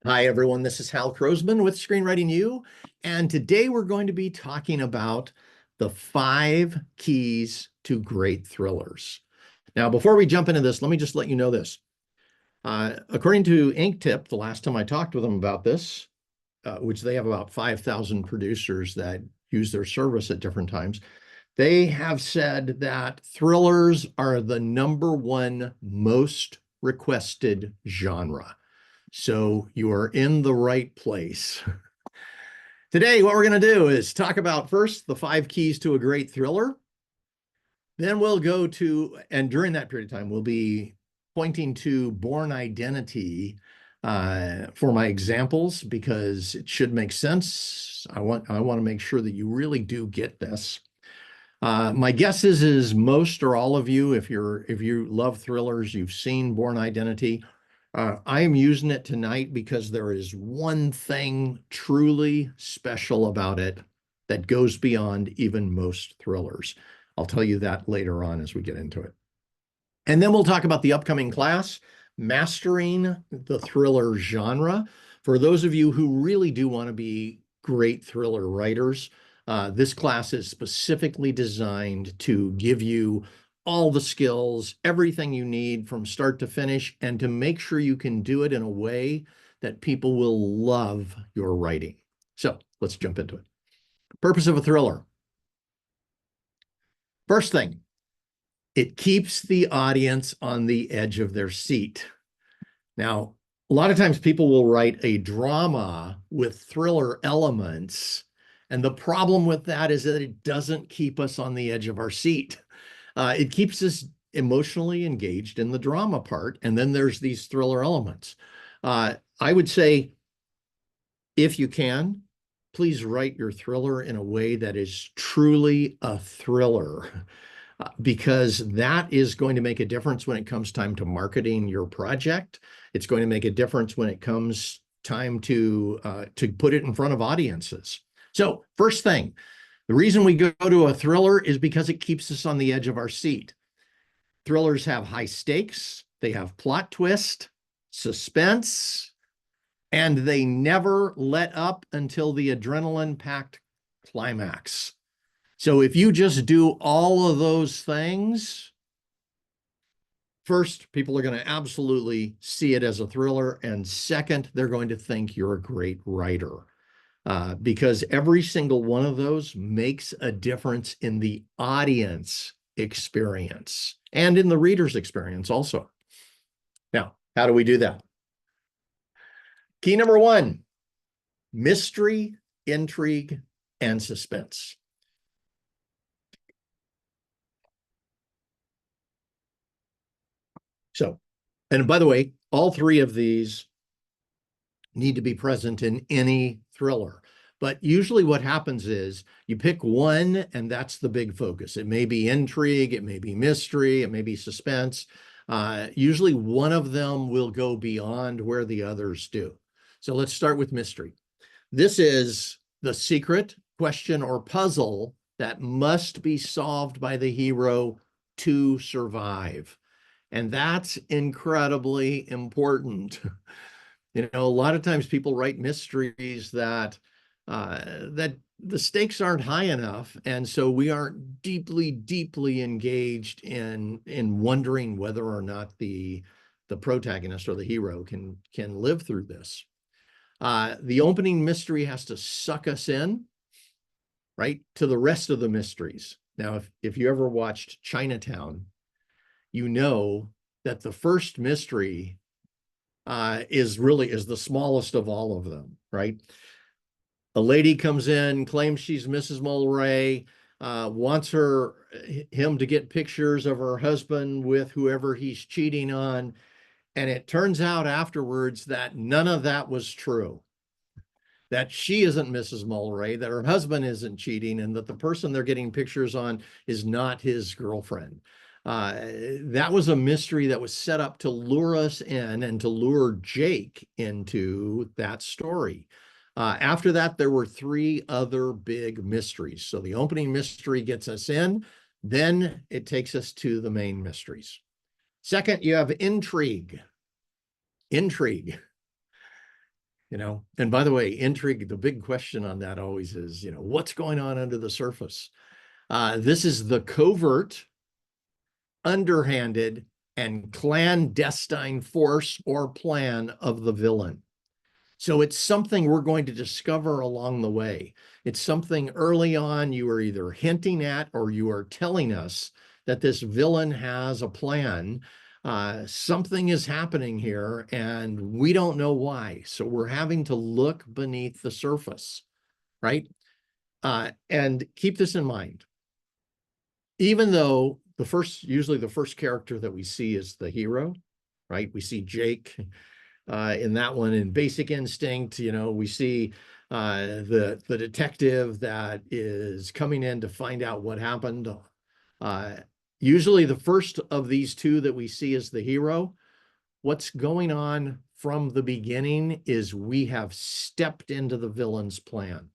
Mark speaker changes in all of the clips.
Speaker 1: Hi, everyone. This is Hal Crosman with Screenwriting U, and today we're going to be talking about the 5 keys to great thrillers. Now, before we jump into this, let me just let you know this. According to Inktip, the last time I talked with them about this, which they have about 5,000 producers that use their service at different times, they have said that thrillers are the #1 most requested genre. So you are in the right place. Today, what we're going to do is talk about first the 5 keys to a great thriller. Then we'll go to, and during that period of time, we'll be pointing to Bourne Identity for my examples because it should make sense. I want to make sure that you really do get this. My guess is most or all of you, if you love thrillers, you've seen Bourne Identity. I am using it tonight because there is one thing truly special about it that goes beyond even most thrillers. I'll tell you that later on as we get into it. And then we'll talk about the upcoming class, Mastering the Thriller Genre. For those of you who really do want to be great thriller writers, this class is specifically designed to give you all the skills, everything you need from start to finish, and to make sure you can do it in a way that people will love your writing. So let's jump into it. Purpose of a thriller. First thing, it keeps the audience on the edge of their seat. Now, a lot of times people will write a drama with thriller elements, and the problem with that is that it doesn't keep us on the edge of our seat. It keeps us emotionally engaged in the drama part, and then there's these thriller elements. I would say, if you can, please write your thriller in a way that is truly a thriller, because that is going to make a difference when it comes time to marketing your project. It's going to make a difference when it comes time to put it in front of audiences. So first thing, the reason we go to a thriller is because it keeps us on the edge of our seat. Thrillers have high stakes, they have plot twist, suspense, and they never let up until the adrenaline-packed climax. So if you just do all of those things, first, people are going to absolutely see it as a thriller, and second, they're going to think you're a great writer. Because every single one of those makes a difference in the audience experience and in the reader's experience also. Now, how do we do that? Key number 1, mystery, intrigue, and suspense. So, and by the way, all 3 of these need to be present in any thriller. But usually what happens is you pick one and that's the big focus. It may be intrigue, it may be mystery, it may be suspense. Usually one of them will go beyond where the others do. So let's start with mystery. This is the secret, question, or puzzle that must be solved by the hero to survive. And that's incredibly important. You know, a lot of times people write mysteries that the stakes aren't high enough, and so we aren't deeply engaged in wondering whether or not the protagonist or the hero can live through this. The opening mystery has to suck us in, right, to the rest of the mysteries. Now, if you ever watched Chinatown, you know that the first mystery is the smallest of all of them, right? A lady comes in, claims she's Mrs. Mulwray, wants him to get pictures of her husband with whoever he's cheating on, and it turns out afterwards that none of that was true. That she isn't Mrs. Mulwray, that her husband isn't cheating, and that the person they're getting pictures on is not his girlfriend. That was a mystery that was set up to lure us in and to lure Jake into that story. After that, there were 3 other big mysteries. So the opening mystery gets us in, then it takes us to the main mysteries. Second, you have intrigue. Intrigue. And by the way, intrigue, the big question on that always is, what's going on under the surface? This is the covert, underhanded, and clandestine force or plan of the villain. So it's something we're going to discover along the way. It's something early on you are either hinting at or you are telling us that this villain has a plan. Something is happening here and we don't know why. So we're having to look beneath the surface, right? And keep this in mind. Even though usually the first character that we see is the hero, right? We see Jake in that one in Basic Instinct. We see the detective that is coming in to find out what happened. Usually the first of these two that we see is the hero. What's going on from the beginning is we have stepped into the villain's plan,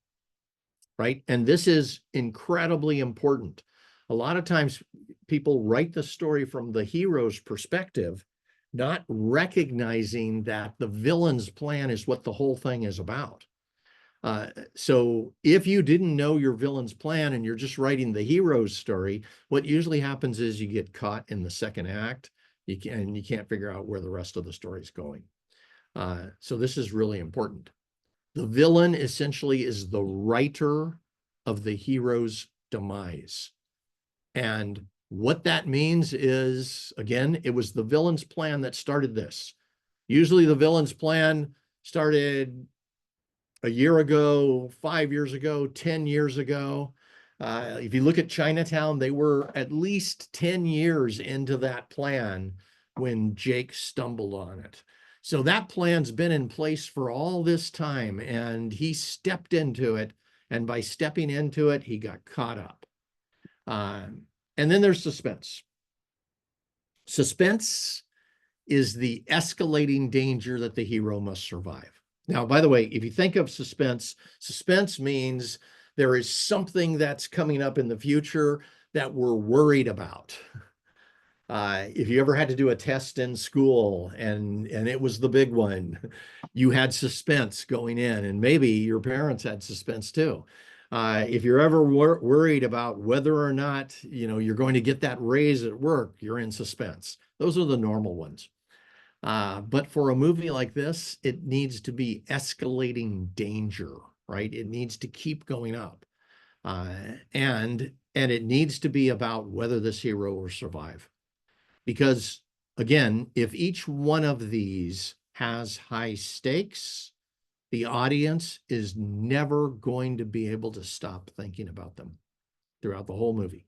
Speaker 1: right? And this is incredibly important. A lot of times people write the story from the hero's perspective, not recognizing that the villain's plan is what the whole thing is about. So if you didn't know your villain's plan and you're just writing the hero's story, what usually happens is you get caught in the second act, and you can't figure out where the rest of the story is going. So this is really important. The villain essentially is the writer of the hero's demise. And what that means is, again, it was the villain's plan that started this. Usually the villain's plan started a year ago, 5 years ago, 10 years ago. If you look at Chinatown, they were at least 10 years into that plan when Jake stumbled on it. So that plan's been in place for all this time, and he stepped into it. And by stepping into it, he got caught up. And then there's suspense. Suspense is the escalating danger that the hero must survive. Now, by the way, if you think of suspense, suspense means there is something that's coming up in the future that we're worried about. If you ever had to do a test in school and it was the big one, you had suspense going in, and maybe your parents had suspense too. If you're ever worried about whether or not you're going to get that raise at work, you're in suspense. Those are the normal ones. But for a movie like this, it needs to be escalating danger, right? It needs to keep going up. And it needs to be about whether this hero will survive. Because again, if each one of these has high stakes, the audience is never going to be able to stop thinking about them throughout the whole movie.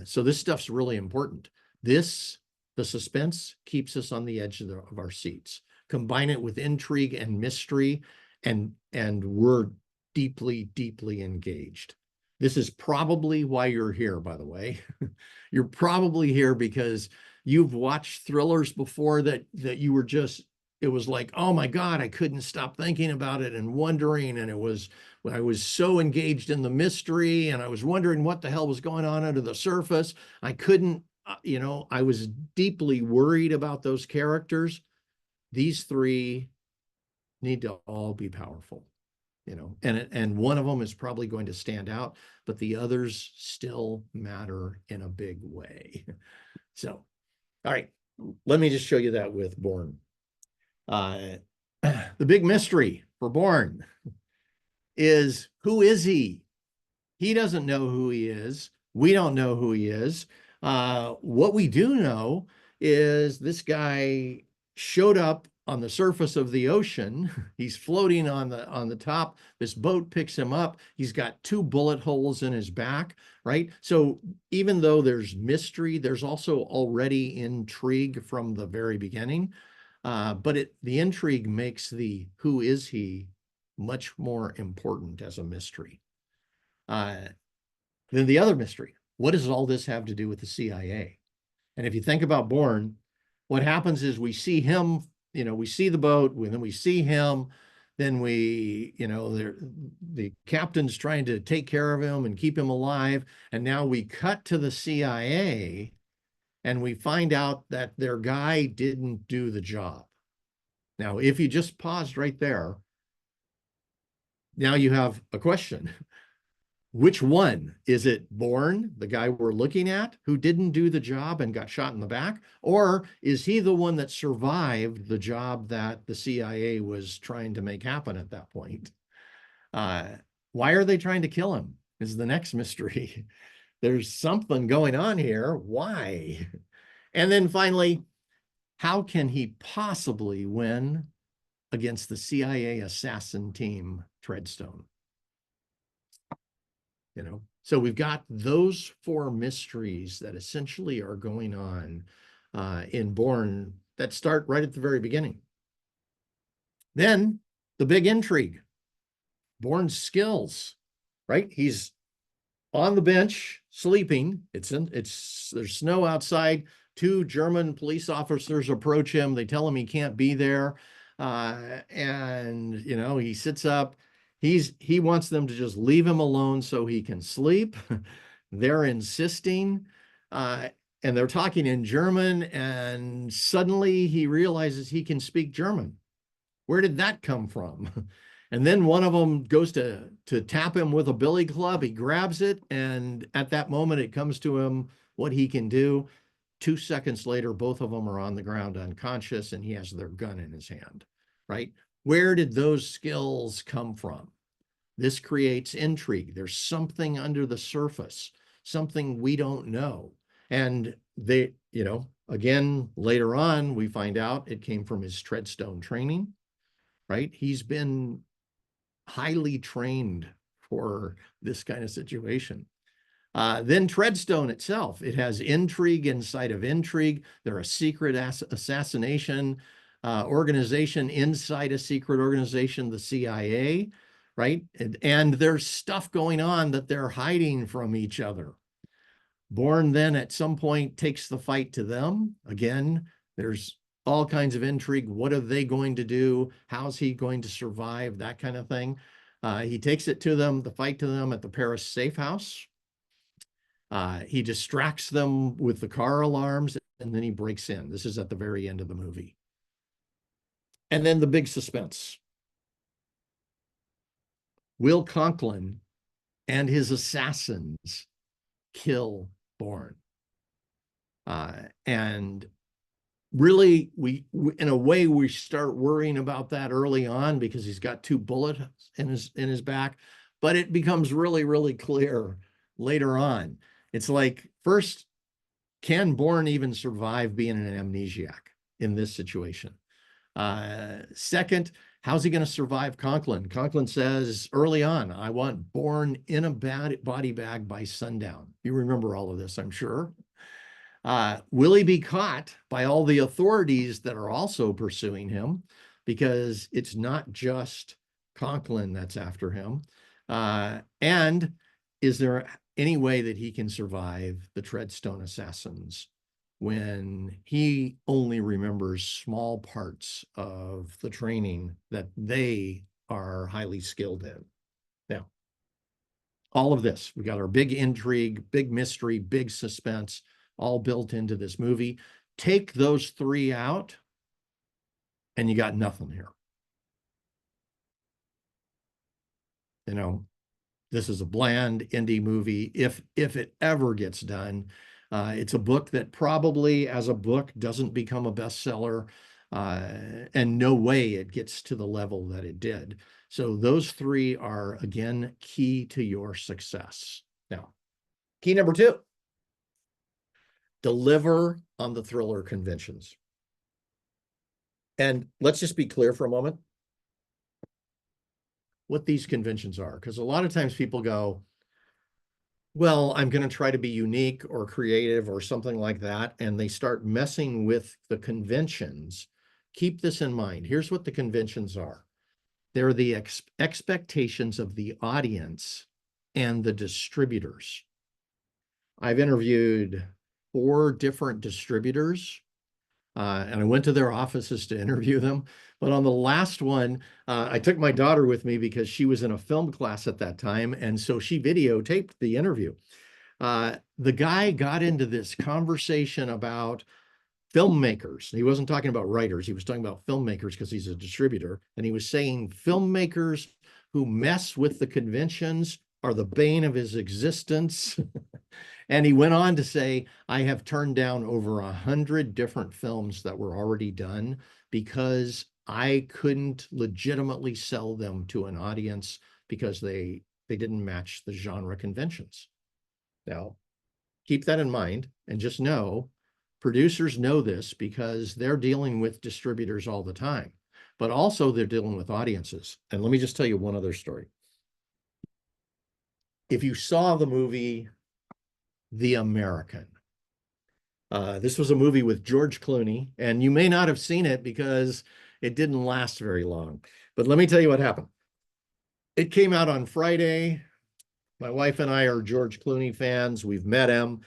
Speaker 1: So this stuff's really important. The suspense keeps us on the edge of our seats. Combine it with intrigue and mystery, and we're deeply, deeply engaged. This is probably why you're here, by the way. You're probably here because you've watched thrillers before that you were just, it was like, oh my God, I couldn't stop thinking about it and wondering. And I was so engaged in the mystery and I was wondering what the hell was going on under the surface. I couldn't, I was deeply worried about those characters. These three need to all be powerful. And one of them is probably going to stand out, but the others still matter in a big way. So, all right, let me just show you that with Bourne. The big mystery for Bourne is, who is he? He doesn't know who he is. We don't know who he is. What we do know is this guy showed up on the surface of the ocean. He's floating on the top. This boat picks him up. He's got 2 bullet holes in his back, right? So even though there's mystery, there's also already intrigue from the very beginning. But the intrigue makes the who is he much more important as a mystery. Then the other mystery, what does all this have to do with the CIA? And if you think about Bourne, what happens is we see him, we see the boat, and then we see him, then the captain's trying to take care of him and keep him alive. And now we cut to the CIA and we find out that their guy didn't do the job. Now, if you just paused right there, now you have a question. Which one? Is it Bourne, the guy we're looking at, who didn't do the job and got shot in the back? Or is he the one that survived the job that the CIA was trying to make happen at that point? Why are they trying to kill him? Is the next mystery. There's something going on here. Why? And then finally, how can he possibly win against the CIA assassin team, Treadstone? You know, so we've got those four mysteries that essentially are going on in Bourne that start right at the very beginning. Then the big intrigue, Bourne's skills, right? He's on the bench sleeping. There's snow outside. Two German police officers approach him. They tell him he can't be there. And you know, he sits up. He wants them to just leave him alone so he can sleep. They're insisting. And they're talking in German, and suddenly he realizes he can speak German. Where did that come from? And then one of them goes to tap him with a billy club. He grabs it, and at that moment, it comes to him what he can do. 2 seconds later, both of them are on the ground unconscious, and he has their gun in his hand, right? Where did those skills come from? This creates intrigue. There's something under the surface, something we don't know. And they, you know, again, later on, we find out it came from his Treadstone training, right? He's been highly trained for this kind of situation. Then Treadstone itself, it has intrigue inside of intrigue. They're a secret assassination organization inside a secret organization, the CIA, right? And there's stuff going on that they're hiding from each other. Bourne then at some point takes the fight to them. Again, there's all kinds of intrigue. What are they going to do? How's he going to survive? That kind of thing. He takes it to them, the fight to them at the Paris safe house. He distracts them with the car alarms, and then he breaks in. This is at the very end of the movie. And then the big suspense. Will Conklin and his assassins kill Bourne? And really, we in a way, we start worrying about that early on because he's got 2 bullets in his back, but it becomes really, really clear later on. It's like, first, can Bourne even survive being an amnesiac in this situation? Second, how's he going to survive Conklin? Conklin says early on, I want Bourne in a body bag by sundown. You remember all of this, I'm sure. Will he be caught by all the authorities that are also pursuing him? Because it's not just Conklin that's after him. And is there any way that he can survive the Treadstone assassins when he only remembers small parts of the training that they are highly skilled in? Now, all of this, we got our big intrigue, big mystery, big suspense, all built into this movie. Take those 3 out, and you got nothing here. You know, this is a bland indie movie. If it ever gets done, it's a book that probably as a book doesn't become a bestseller, and no way it gets to the level that it did. So those 3 are, again, key to your success. Now, key number 2, deliver on the thriller conventions. And let's just be clear for a moment what these conventions are, because a lot of times people go, well, I'm going to try to be unique or creative or something like that, and they start messing with the conventions. Keep this in mind. Here's what the conventions are. They're the expectations of the audience and the distributors. I've interviewed 4 different distributors, and I went to their offices to interview them. But on the last one, I took my daughter with me because she was in a film class at that time, and so she videotaped the interview. The guy got into this conversation about filmmakers. He wasn't talking about writers. He was talking about filmmakers because he's a distributor. And he was saying filmmakers who mess with the conventions are the bane of his existence. And he went on to say, I have turned down over 100 different films that were already done because I couldn't legitimately sell them to an audience because they didn't match the genre conventions. Now, keep that in mind and just know producers know this because they're dealing with distributors all the time, but also they're dealing with audiences. And let me just tell you one other story. If you saw the movie The American, this was a movie with George Clooney, and you may not have seen it because it didn't last very long. But let me tell you what happened. It came out on Friday. My wife and I are George Clooney fans. We've met him.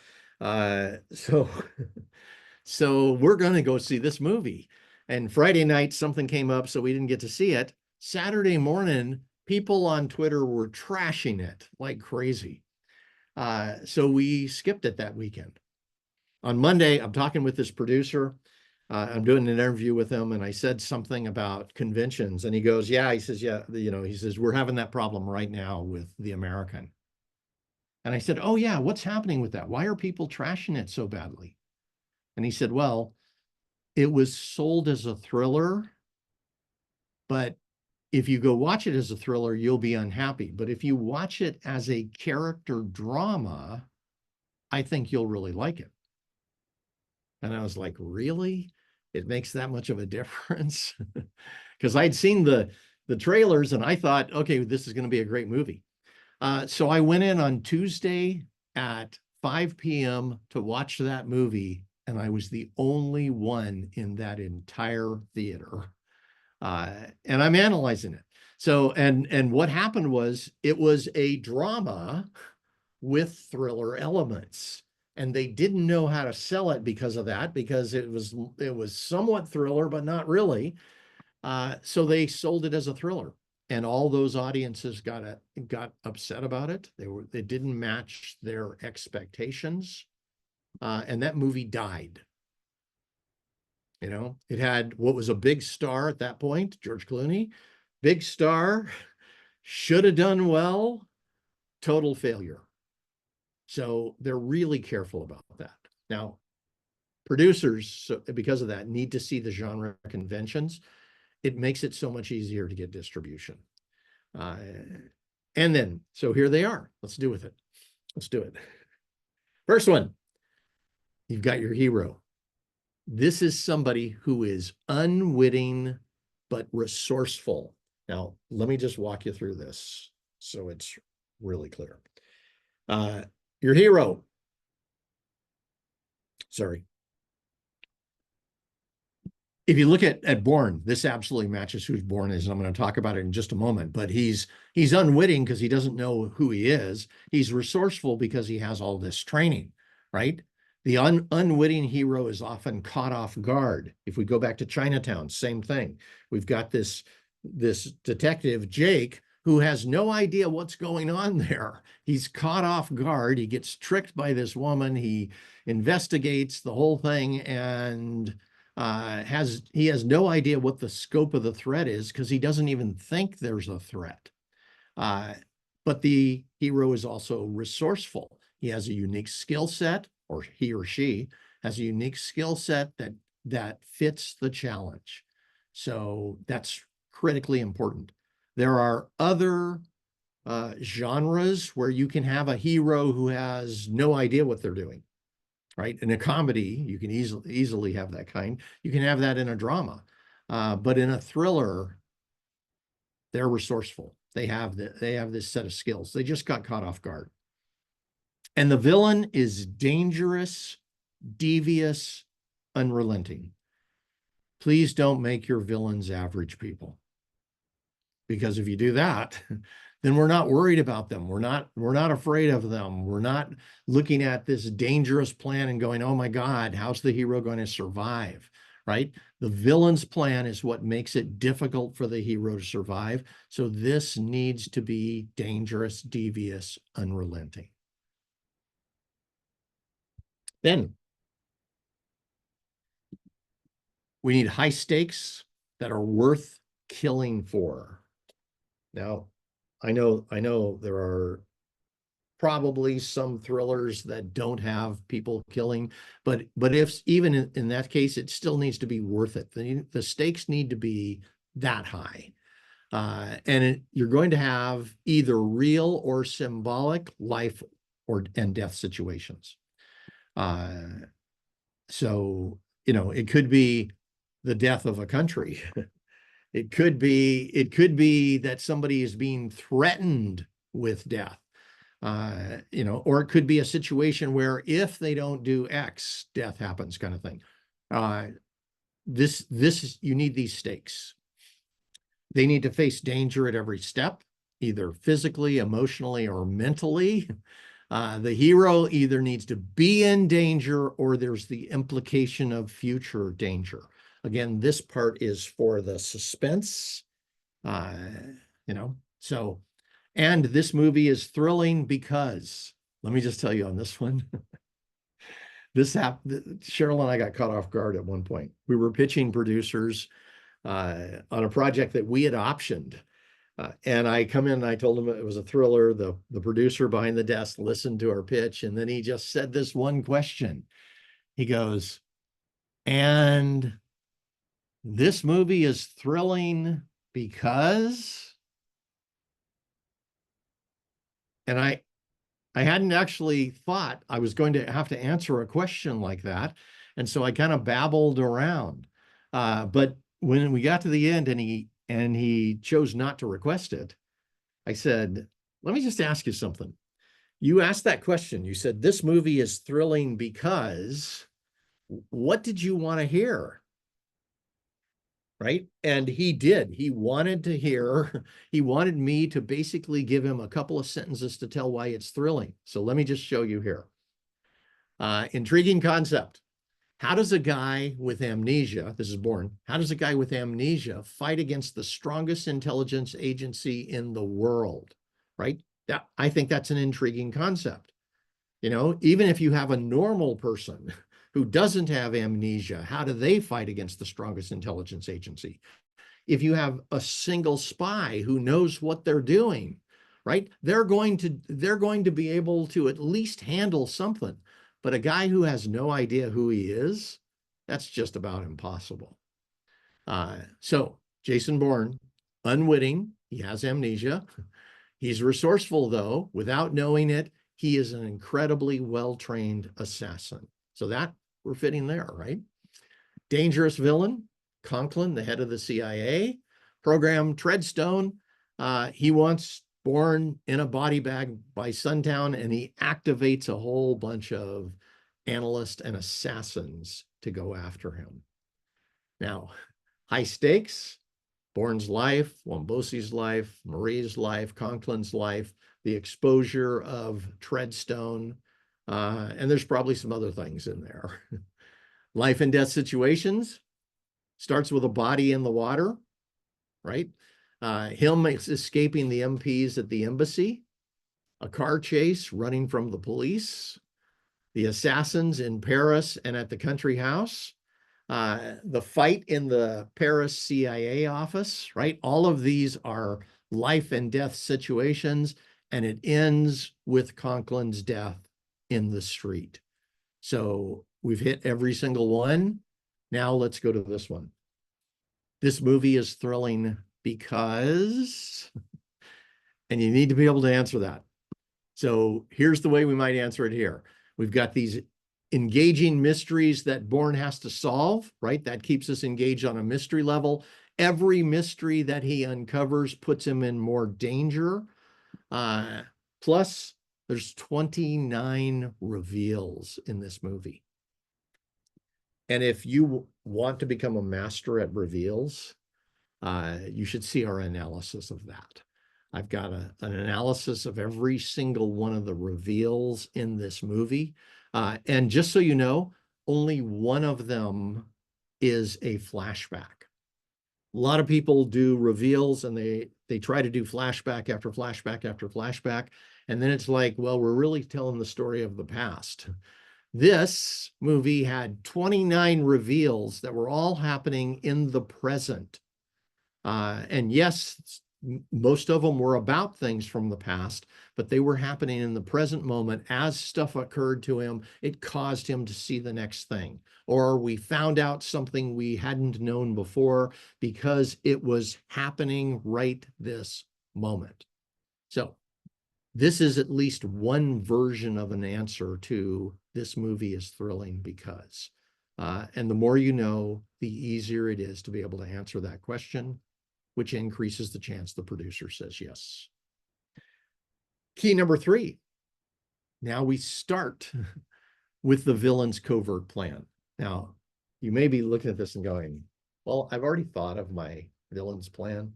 Speaker 1: So we're going to go see this movie. And Friday night, something came up, so we didn't get to see it. Saturday morning, people on Twitter were trashing it like crazy. So we skipped it that weekend. On Monday, I'm talking with this producer. I'm doing an interview with him, and I said something about conventions, and he goes, "Yeah." He says, "Yeah, he says we're having that problem right now with The American." And I said, "Oh yeah, what's happening with that? Why are people trashing it so badly?" And he said, "Well, it was sold as a thriller, but if you go watch it as a thriller, you'll be unhappy. But if you watch it as a character drama, I think you'll really like it." And I was like, really? It makes that much of a difference? Because I'd seen the trailers and I thought, okay, this is going to be a great movie. So I went in on Tuesday at 5 p.m. to watch that movie, and I was the only one in that entire theater. And I'm analyzing it. So, and what happened was it was a drama with thriller elements. And they didn't know how to sell it because of that, because it was somewhat thriller, but not really. So they sold it as a thriller, and all those audiences got upset about it. They didn't match their expectations, and that movie died. It had what was a big star at that point, George Clooney, big star, should have done well, total failure. So they're really careful about that. Now, producers, because of that, need to see the genre conventions. It makes it so much easier to get distribution. And then, so here they are. Let's do with it. Let's do it. First one, you've got your hero. This is somebody who is unwitting, but resourceful. Now, let me just walk you through this so it's really clear. Your hero, sorry. If you look at Bourne, this absolutely matches who Bourne is, and I'm going to talk about it in just a moment. But he's unwitting because he doesn't know who he is. He's resourceful because he has all this training, right? The unwitting hero is often caught off guard. If we go back to Chinatown, same thing. We've got this detective, Jake, who has no idea what's going on there. He's caught off guard. He gets tricked by this woman. He investigates the whole thing, and he has no idea what the scope of the threat is because he doesn't even think there's a threat. But the hero is also resourceful. He has a unique skill set, or he or she has a unique skill set that fits the challenge. So that's critically important. There are other genres where you can have a hero who has no idea what they're doing. Right? In a comedy, you can easily have that kind. You can have that in a drama. But in a thriller, they're resourceful. They have this set of skills. They just got caught off guard. And the villain is dangerous, devious, unrelenting. Please don't make your villains average people. Because if you do that, then we're not worried about them. We're not afraid of them. We're not looking at this dangerous plan and going, oh my God, how's the hero going to survive? Right? The villain's plan is what makes it difficult for the hero to survive. So this needs to be dangerous, devious, unrelenting. Then We need high stakes that are worth killing for. Now, I know there are probably some thrillers that don't have people killing, but if even in that case, it still needs to be worth it. The stakes need to be that high. You're going to have either real or symbolic life and death situations. So, it could be the death of a country. It could be that somebody is being threatened with death. Or it could be a situation where if they don't do X, death happens, kind of thing. You need these stakes. They need to face danger at every step, either physically, emotionally, or mentally. The hero either needs to be in danger or there's the implication of future danger. Again, this part is for the suspense, so, and this movie is thrilling because, let me just tell you on this one, Cheryl and I got caught off guard at one point. We were pitching producers on a project that we had optioned. And I come in and I told him it was a thriller. The producer behind the desk listened to our pitch, and then he just said this one question. He goes, and this movie is thrilling because, and I hadn't actually thought I was going to have to answer a question like that. And so I kind of babbled around. But when we got to the end and he chose not to request it, I said, let me just ask you something. You asked that question. You said, this movie is thrilling because, what did you want to hear? Right? And he did. He wanted me to basically give him a couple of sentences to tell why it's thrilling. So let me just show you here. Intriguing concept. How does a guy with amnesia, this is Bourne, how does a guy with amnesia fight against the strongest intelligence agency in the world, right? I think that's an intriguing concept. Even if you have a normal person who doesn't have amnesia, how do they fight against the strongest intelligence agency? If you have a single spy who knows what they're doing, right? They're going to be able to at least handle something. But a guy who has no idea who he is, that's just about impossible. So Jason Bourne, unwitting, he has amnesia. He's resourceful, though. Without knowing it, he is an incredibly well-trained assassin. So that we're fitting there, right? Dangerous villain, Conklin, the head of the CIA. Program Treadstone, he wants Bourne in a body bag by sundown, and he activates a whole bunch of analysts and assassins to go after him. Now, high stakes, Bourne's life, Wombosi's life, Marie's life, Conklin's life, the exposure of Treadstone, and there's probably some other things in there. Life and death situations, starts with a body in the water, right? Him escaping the MPs at the embassy, a car chase running from the police, the assassins in Paris and at the country house, the fight in the Paris CIA office, right? All of these are life and death situations, and it ends with Conklin's death in the street. So we've hit every single one. Now let's go to this one. This movie is thrilling because, and you need to be able to answer that. So here's the way we might answer it here. We've got these engaging mysteries that Bourne has to solve, right? That keeps us engaged on a mystery level. Every mystery that he uncovers puts him in more danger. Plus, there's 29 reveals in this movie. And if you want to become a master at reveals, you should see our analysis of that. I've got an analysis of every single one of the reveals in this movie. And just so you know, only one of them is a flashback. A lot of people do reveals and they try to do flashback after flashback after flashback. And then it's like, well, we're really telling the story of the past. This movie had 29 reveals that were all happening in the present. And yes, most of them were about things from the past, but they were happening in the present moment. As stuff occurred to him, it caused him to see the next thing. Or we found out something we hadn't known before because it was happening right this moment. So this is at least one version of an answer to this movie is thrilling because. And the more you know, the easier it is to be able to answer that question, which increases the chance the producer says yes. Key number 3. Now we start with the villain's covert plan. Now, you may be looking at this and going, well, I've already thought of my villain's plan.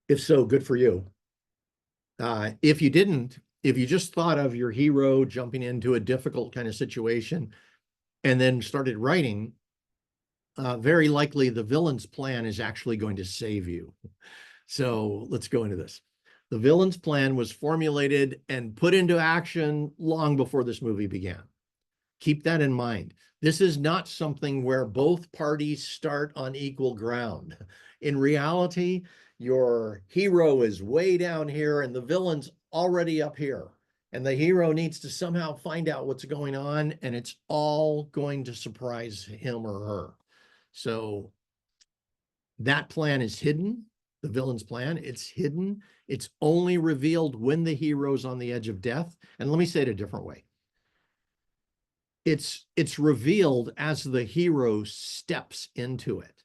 Speaker 1: If so, good for you. If you didn't, if you just thought of your hero jumping into a difficult kind of situation and then started writing, very likely the villain's plan is actually going to save you. So let's go into this. The villain's plan was formulated and put into action long before this movie began. Keep that in mind. This is not something where both parties start on equal ground. In reality, your hero is way down here and the villain's already up here. And the hero needs to somehow find out what's going on, and it's all going to surprise him or her. So that plan is hidden. The villain's plan, it's hidden. It's only revealed when the hero's on the edge of death. And let me say it a different way. It's revealed as the hero steps into it.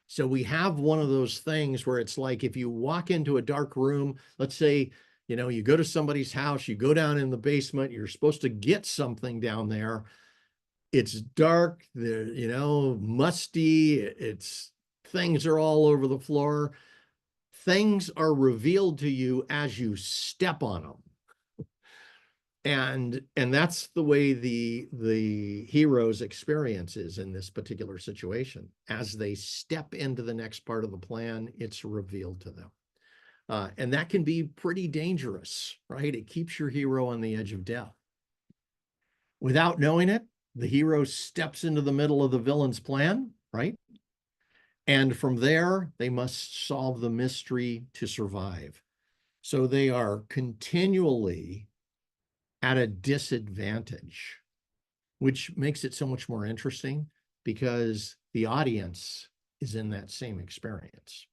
Speaker 1: So we have one of those things where it's like if you walk into a dark room, let's say, you go to somebody's house, you go down in the basement, you're supposed to get something down there. It's dark, musty, things are all over the floor. Things are revealed to you as you step on them. And that's the way the hero's experience is in this particular situation. As they step into the next part of the plan, it's revealed to them. And that can be pretty dangerous, right? It keeps your hero on the edge of death. Without knowing it, the hero steps into the middle of the villain's plan, right? And from there, they must solve the mystery to survive. So they are continually at a disadvantage, which makes it so much more interesting because the audience is in that same experience,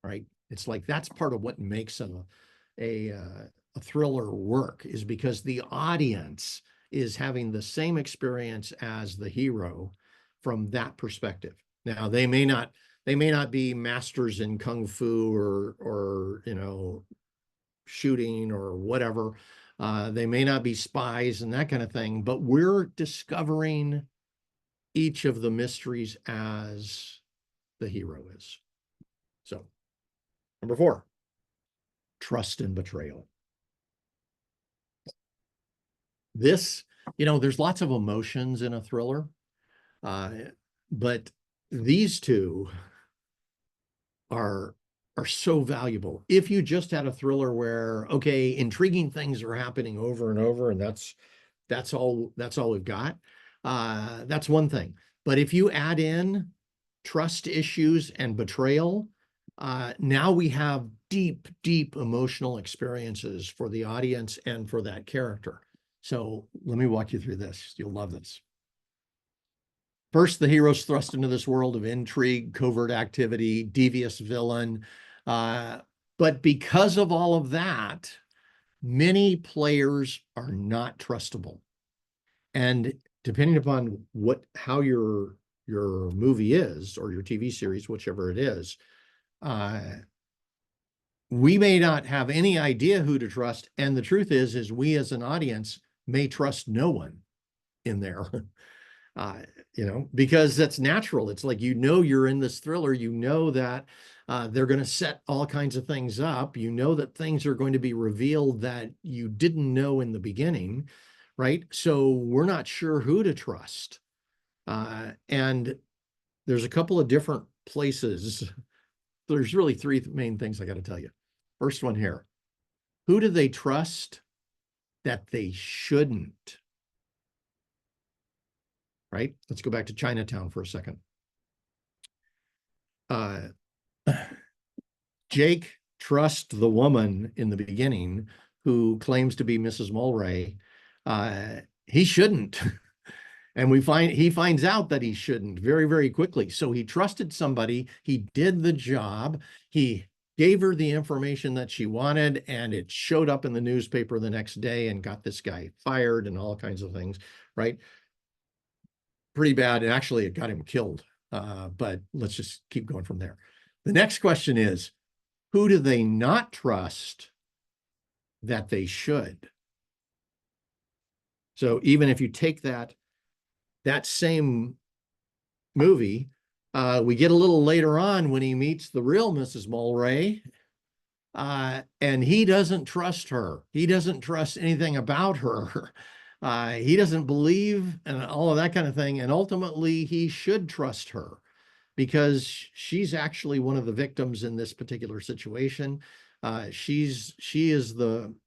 Speaker 1: right? It's like that's part of what makes a thriller work, is because the audience is having the same experience as the hero from that perspective. Now, they may not be masters in kung fu or shooting or whatever. They may not be spies and that kind of thing, but we're discovering each of the mysteries as the hero is. So, number 4, trust and betrayal. This, there's lots of emotions in a thriller, but these two are so valuable. If you just had a thriller where, okay, intriguing things are happening over and over, and that's all we've got, that's one thing. But if you add in trust issues and betrayal, now we have deep, deep emotional experiences for the audience and for that character. So let me walk you through this. You'll love this. First, the hero's thrust into this world of intrigue, covert activity, devious villain. But because of all of that, many players are not trustable. And depending upon how your movie is, or your TV series, whichever it is, we may not have any idea who to trust. And the truth is we as an audience may trust no one in there. Because that's natural. It's like, you're in this thriller, that they're going to set all kinds of things up. That things are going to be revealed that you didn't know in the beginning, right? So we're not sure who to trust. And there's a couple of different places. There's really 3 main things I got to tell you. First one here, who do they trust that they shouldn't. Right? Let's go back to Chinatown for a second. Jake trusts the woman in the beginning who claims to be Mrs. Mulwray. He shouldn't. And he finds out that he shouldn't very, very quickly. So he trusted somebody. He did the job. He gave her the information that she wanted, and it showed up in the newspaper the next day and got this guy fired and all kinds of things, right? Pretty bad. And actually, it got him killed. But let's just keep going from there. The next question is, who do they not trust that they should? So even if you take that same movie, we get a little later on when he meets the real Mrs. Mulwray, and he doesn't trust her. He doesn't trust anything about her. He doesn't believe and all of that kind of thing. And ultimately, he should trust her because she's actually one of the victims in this particular situation. She is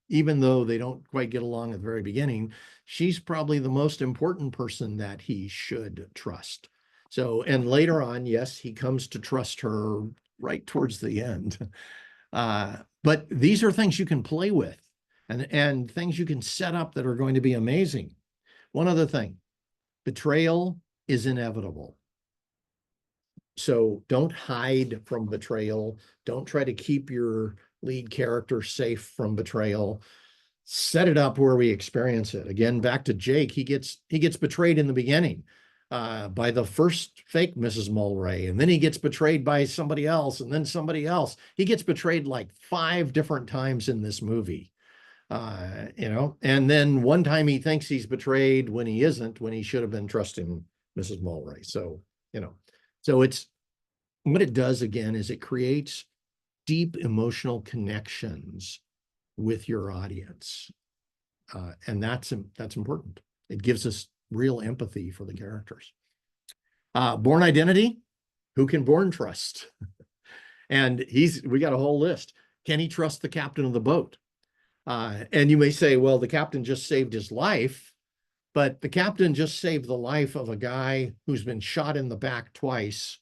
Speaker 1: even though they don't quite get along at the very beginning, she's probably the most important person that he should trust. So, and later on, yes, he comes to trust her right towards the end. But these are things you can play with and things you can set up that are going to be amazing. One other thing, betrayal is inevitable. So don't hide from betrayal. Don't try to keep your lead character safe from betrayal. Set it up where we experience it. Again, back to Jake, he gets betrayed in the beginning by the first fake Mrs. Mulwray, and then he gets betrayed by somebody else, and then somebody else. He gets betrayed like 5 different times in this movie. And then one time he thinks he's betrayed when he isn't, when he should have been trusting Mrs. Mulwray. So, so it's what it does again is it creates deep emotional connections with your audience. And that's important. It gives us real empathy for the characters. Bourne Identity, who can Bourne trust? And we got a whole list. Can he trust the captain of the boat? And you may say, well, the captain just saved his life, but the captain just saved the life of a guy who's been shot in the back twice,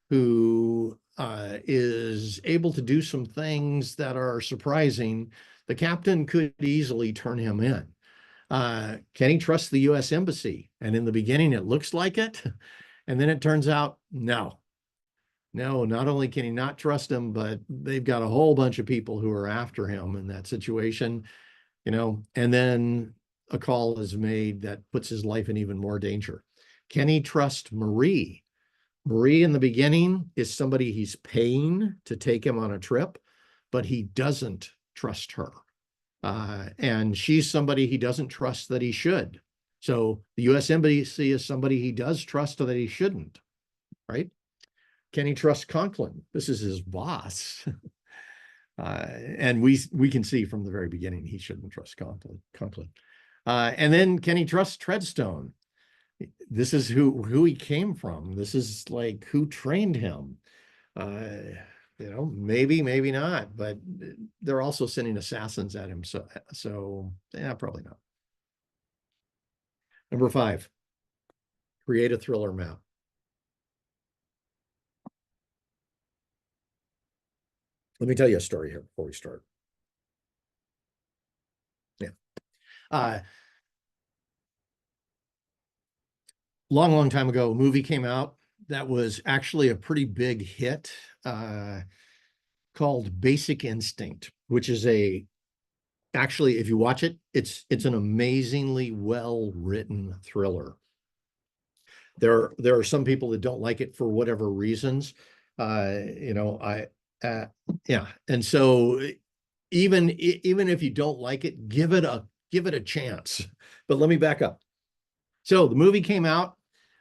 Speaker 1: who is able to do some things that are surprising. The captain could easily turn him in. Can he trust the U.S. Embassy? And in the beginning, it looks like it. And then it turns out, no, not only can he not trust him, but they've got a whole bunch of people who are after him in that situation, and then a call is made that puts his life in even more danger. Can he trust Marie? Marie in the beginning is somebody he's paying to take him on a trip, but he doesn't trust her. And she's somebody he doesn't trust that he should. So the U.S. Embassy is somebody he does trust that he shouldn't, right? Can he trust Conklin? This is his boss. And we can see from the very beginning he shouldn't trust Conklin. And then can he trust Treadstone? This is who he came from. This is like who trained him. Maybe, maybe not, but they're also sending assassins at him. So yeah, probably not. Number 5, create a thriller map. Let me tell you a story here before we start. Yeah. Long time ago, a movie came out that was actually a pretty big hit called Basic Instinct, which is actually, if you watch it, it's an amazingly well-written thriller. There are some people that don't like it for whatever reasons. Yeah. And so even if you don't like it, give it a chance. But let me back up. So the movie came out.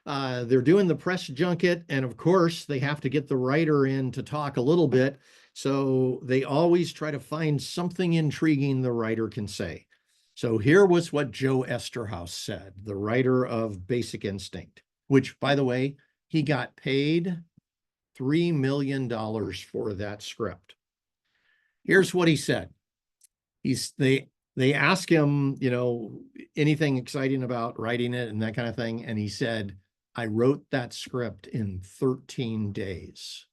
Speaker 1: They're doing the press junket, and of course they have to get the writer in to talk a little bit. So they always try to find something intriguing the writer can say. So here was what Joe Esterhaus said, the writer of Basic Instinct, which, by the way, he got paid $3 million for that script. Here's what he said. they asked him, anything exciting about writing it and that kind of thing. And he said, I wrote that script in 13 days.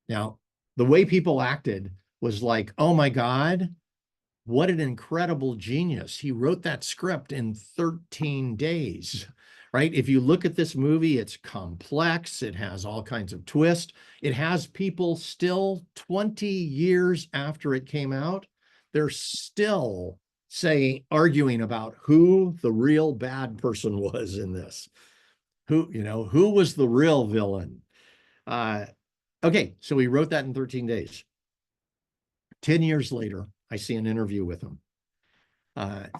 Speaker 1: Now, the way people acted was like, oh my God, what an incredible genius. He wrote that script in 13 days, right? If you look at this movie, it's complex. It has all kinds of twists. It has people still 20 years after it came out, they're still arguing about who the real bad person was in this. Who was the real villain? Okay, so he wrote that in 13 days. 10 years later, I see an interview with him.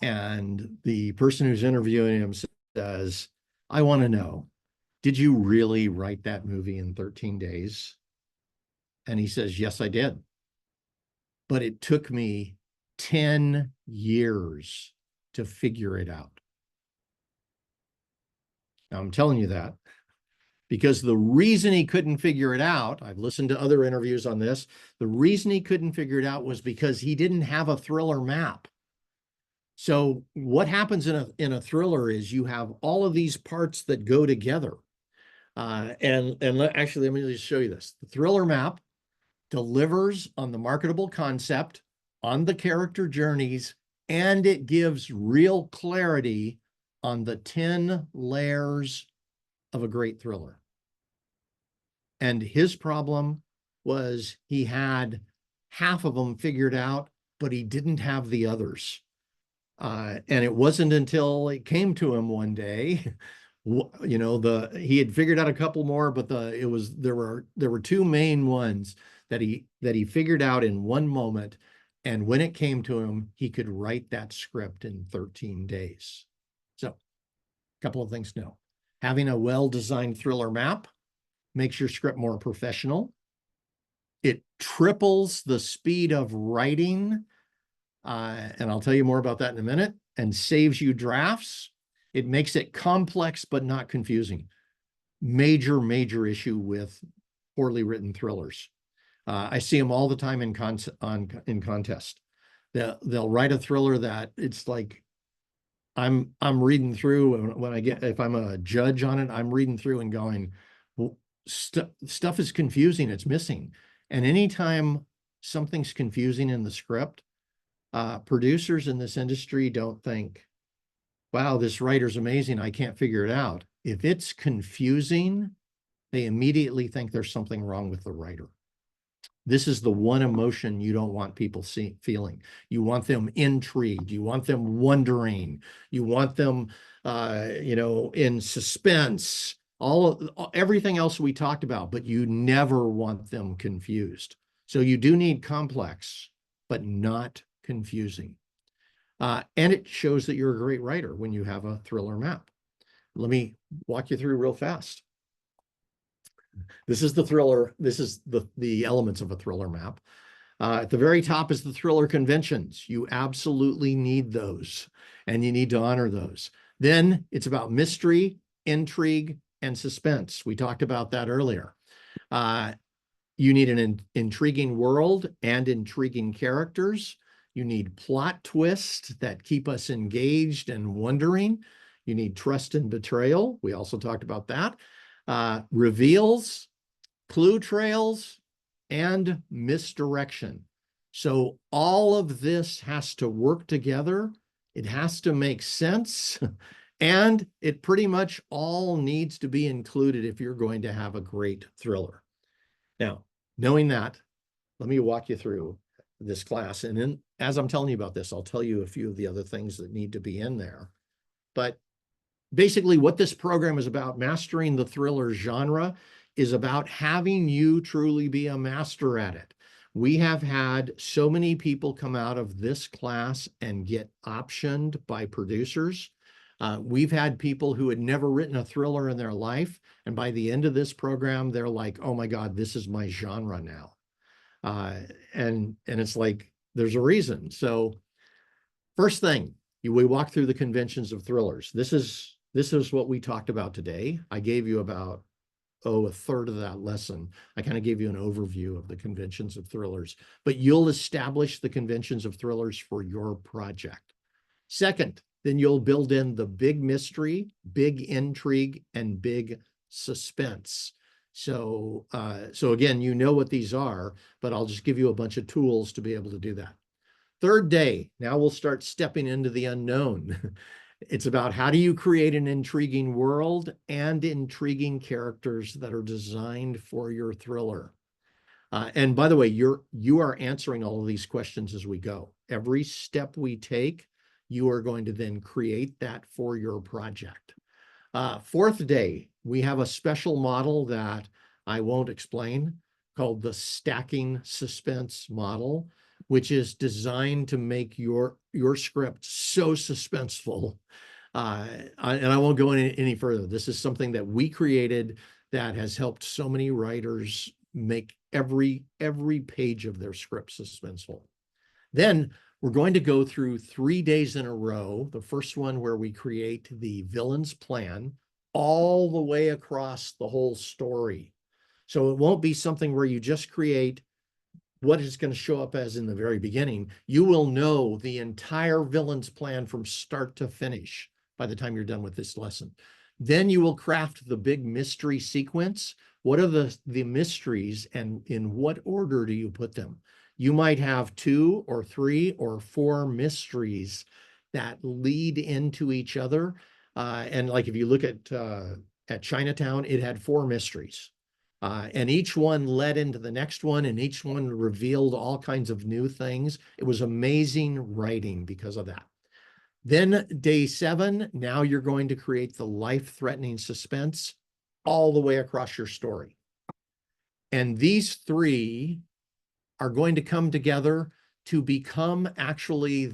Speaker 1: And the person who's interviewing him says, I want to know, did you really write that movie in 13 days? And he says, yes, I did. But it took me 10 years to figure it out. Now, I'm telling you that because the reason he couldn't figure it out, I've listened to other interviews on this, the reason he couldn't figure it out was because he didn't have a thriller map. So what happens in a thriller is you have all of these parts that go together. Actually, let me just show you this. The thriller map delivers on the marketable concept, on the character journeys, and it gives real clarity on the 10 layers of a great thriller. And his problem was he had half of them figured out, but he didn't have the others. And it wasn't until it came to him one day, he had figured out a couple more, but there were two main ones that he figured out in one moment. And when it came to him, he could write that script in 13 days. So a couple of things to know. Having a well-designed thriller map makes your script more professional. It triples the speed of writing. And I'll tell you more about that in a minute, and saves you drafts. It makes it complex, but not confusing. Major issue with poorly written thrillers. I see them all the time in contest. They'll write a thriller that it's like, I'm reading through if I'm a judge on it, I'm reading through and going, well, stuff is confusing, it's missing. And anytime something's confusing in the script, producers in this industry don't think, wow, this writer's amazing, I can't figure it out. If it's confusing, they immediately think there's something wrong with the writer. This is the one emotion you don't want people feeling. You want them intrigued. You want them wondering. You want them, in suspense. Everything else we talked about, but you never want them confused. So you do need complex, but not confusing. And it shows that you're a great writer when you have a thriller map. Let me walk you through real fast. This is the thriller. This is the elements of a thriller map. At the very top is the thriller conventions. You absolutely need those, and you need to honor those. Then it's about mystery, intrigue, and suspense. We talked about that earlier. You need an intriguing world and intriguing characters. You need plot twists that keep us engaged and wondering. You need trust and betrayal. We also talked about that. Reveals, clue trails, and misdirection. So all of this has to work together. It has to make sense. And it pretty much all needs to be included if you're going to have a great thriller. Now, knowing that, let me walk you through this class. And then as I'm telling you about this, I'll tell you a few of the other things that need to be in there. But basically what this program is about, mastering the thriller genre, is about having you truly be a master at it. We have had so many people come out of this class and get optioned by producers. We've had people who had never written a thriller in their life, and by the end of this program, they're like, oh my God, this is my genre now. And it's like, there's a reason. So first thing, we walk through the conventions of thrillers. This is what we talked about today. I gave you about a third of that lesson. I kind of gave you an overview of the conventions of thrillers, but you'll establish the conventions of thrillers for your project. Second, then you'll build in the big mystery, big intrigue, and big suspense. So again, you know what these are, but I'll just give you a bunch of tools to be able to do that. Third day, now we'll start stepping into the unknown. It's about how do you create an intriguing world and intriguing characters that are designed for your thriller. And by the way, you are answering all of these questions as we go. Every step we take, you are going to then create that for your project. Fourth day, we have a special model that I won't explain called the stacking suspense model, which is designed to make your script so suspenseful. And I won't go any further. This is something that we created that has helped so many writers make every page of their script suspenseful. Then we're going to go through 3 days in a row. The first one where we create the villain's plan all the way across the whole story. So it won't be something where you just create what it's going to show up as in the very beginning. You will know the entire villain's plan from start to finish by the time you're done with this lesson. Then you will craft the big mystery sequence. What are the mysteries and in what order do you put them? You might have 2 or 3 or 4 mysteries that lead into each other. And like if you look at Chinatown, it had 4 mysteries. And each one led into the next one, and each one revealed all kinds of new things. It was amazing writing because of that. Then day 7, now you're going to create the life-threatening suspense all the way across your story. And these 3 are going to come together to become actually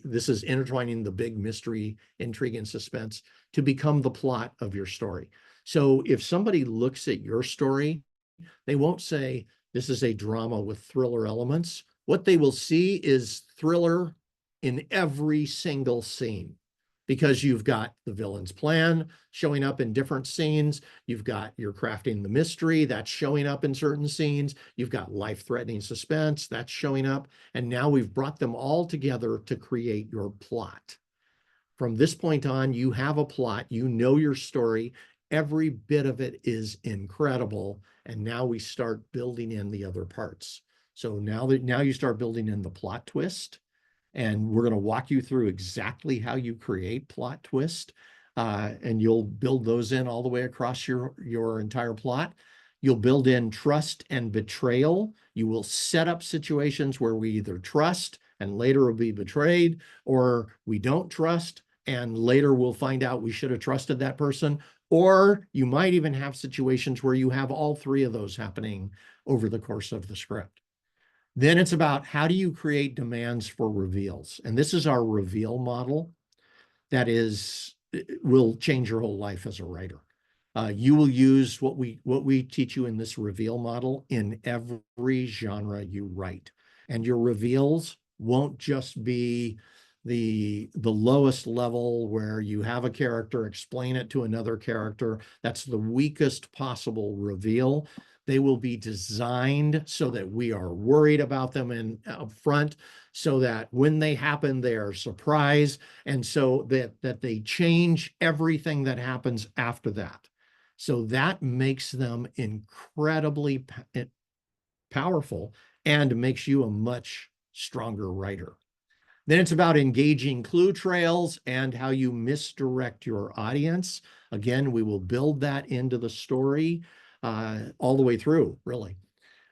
Speaker 1: this is intertwining the big mystery, intrigue, and suspense to become the plot of your story. So if somebody looks at your story, they won't say, this is a drama with thriller elements. What they will see is thriller in every single scene, because you've got the villain's plan showing up in different scenes. You're crafting the mystery that's showing up in certain scenes. You've got life-threatening suspense that's showing up. And now we've brought them all together to create your plot. From this point on, you have a plot, you know your story. Every bit of it is incredible. And now we start building in the other parts. So now you start building in the plot twist. And we're going to walk you through exactly how you create plot twist. And you'll build those in all the way across your entire plot. You'll build in trust and betrayal. You will set up situations where we either trust and later will be betrayed, or we don't trust and later we'll find out we should have trusted that person. Or you might even have situations where you have all 3 of those happening over the course of the script. Then it's about how do you create demands for reveals? And this is our reveal model that will change your whole life as a writer. You will use what we teach you in this reveal model in every genre you write. And your reveals won't just be the lowest level where you have a character explain it to another character. That's the weakest possible reveal. They will be designed so that we are worried about them up front, so that when they happen, they are surprised, and so that they change everything that happens after that. So that makes them incredibly powerful and makes you a much stronger writer. Then it's about engaging clue trails and how you misdirect your audience. Again, we will build that into the story all the way through, really.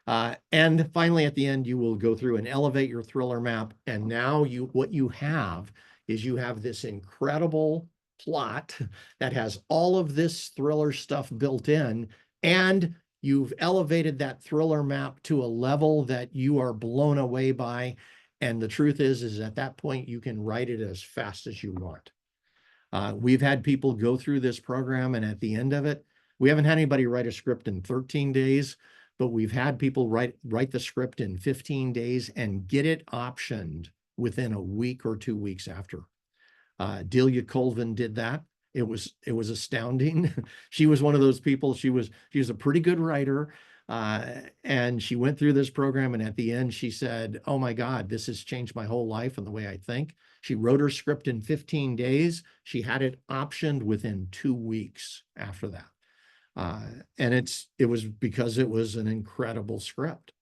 Speaker 1: And finally, at the end, you will go through and elevate your thriller map. And now what you have is you have this incredible plot that has all of this thriller stuff built in, and you've elevated that thriller map to a level that you are blown away by. And the truth is at that point, you can write it as fast as you want. We've had people go through this program, and at the end of it, we haven't had anybody write a script in 13 days, but we've had people write the script in 15 days and get it optioned within a week or 2 weeks after. Delia Colvin did that. it was astounding. She was one of those people. She was a pretty good writer. And she went through this program, and at the end she said, "Oh my God, this has changed my whole life and the way I think." She wrote her script in 15 days. She had it optioned within 2 weeks after that. And it was because it was an incredible script.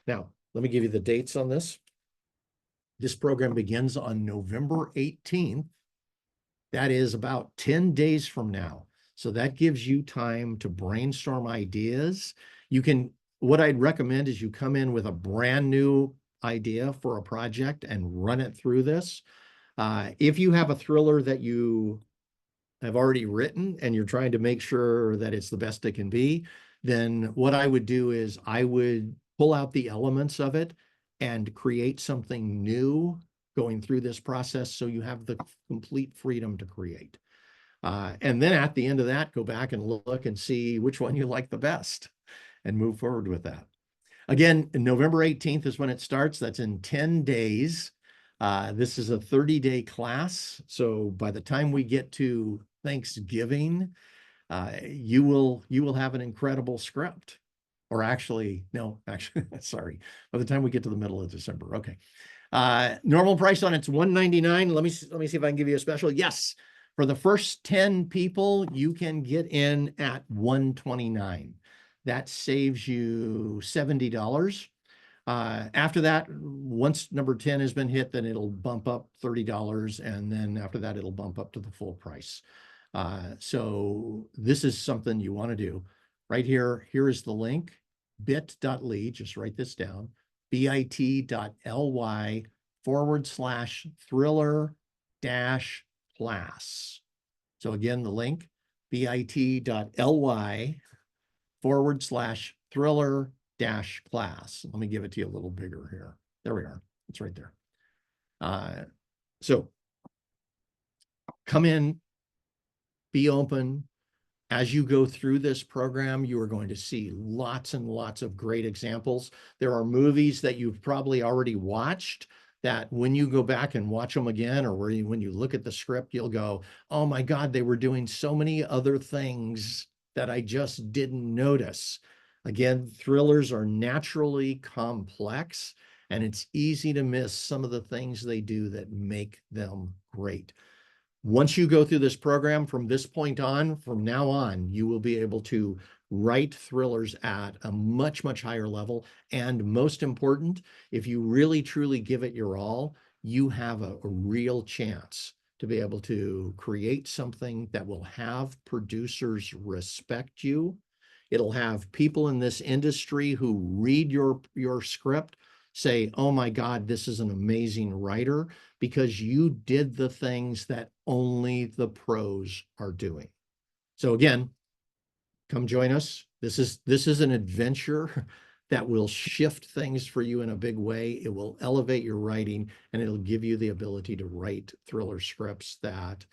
Speaker 1: Now, let me give you the dates on this. This program begins on November 18th. That is about 10 days from now. So that gives you time to brainstorm ideas. What I'd recommend is you come in with a brand new idea for a project and run it through this. If you have a thriller that you have already written and you're trying to make sure that it's the best it can be, then what I would do is I would pull out the elements of it and create something new going through this process, so you have the complete freedom to create. And then at the end of that, go back and look and see which one you like the best and move forward with that. Again, November 18th is when it starts. That's in 10 days. This is a 30-day class. So by the time we get to Thanksgiving, you will have an incredible script. Or actually, sorry, by the time we get to the middle of December. Okay. Normal price on it's $199. Let me see if I can give you a special. Yes. For the first 10 people, you can get in at $129. That saves you $70. After that, once number 10 has been hit, then it'll bump up $30. And then after that, it'll bump up to the full price. So this is something you want to do. Right here, here is the link, bit.ly, just write this down, bit.ly/thriller-class. So again, the link, bit.ly/thriller-class. Let me give it to you a little bigger here. There we are. It's right there. So come in, be open. As you go through this program, you are going to see lots and lots of great examples. There are movies that you've probably already watched that when you go back and watch them again, or when you look at the script, you'll go, "Oh my God, they were doing so many other things that I just didn't notice." Again, thrillers are naturally complex, and it's easy to miss some of the things they do that make them great. Once you go through this program, from this point on, from now on, you will be able to write thrillers at a much, much higher level. And most important, if you really, truly give it your all, you have a real chance to be able to create something that will have producers respect you. It'll have people in this industry who read your script say, "Oh my God, this is an amazing writer," because you did the things that only the pros are doing. So again, come join us. This is an adventure that will shift things for you in a big way. It will elevate your writing, and it'll give you the ability to write thriller scripts that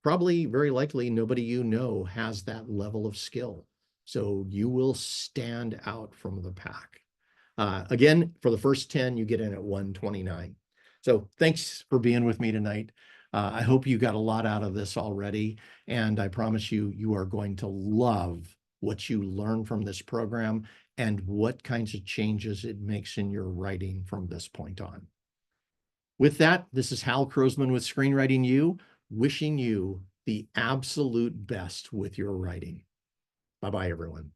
Speaker 1: probably, very likely, nobody you know has that level of skill. So you will stand out from the pack. Again, for the first 10, you get in at $129. So thanks for being with me tonight. I hope you got a lot out of this already, and I promise you, you are going to love what you learn from this program and what kinds of changes it makes in your writing from this point on. With that, this is Hal Krosman with Screenwriting U, wishing you the absolute best with your writing. Bye-bye, everyone.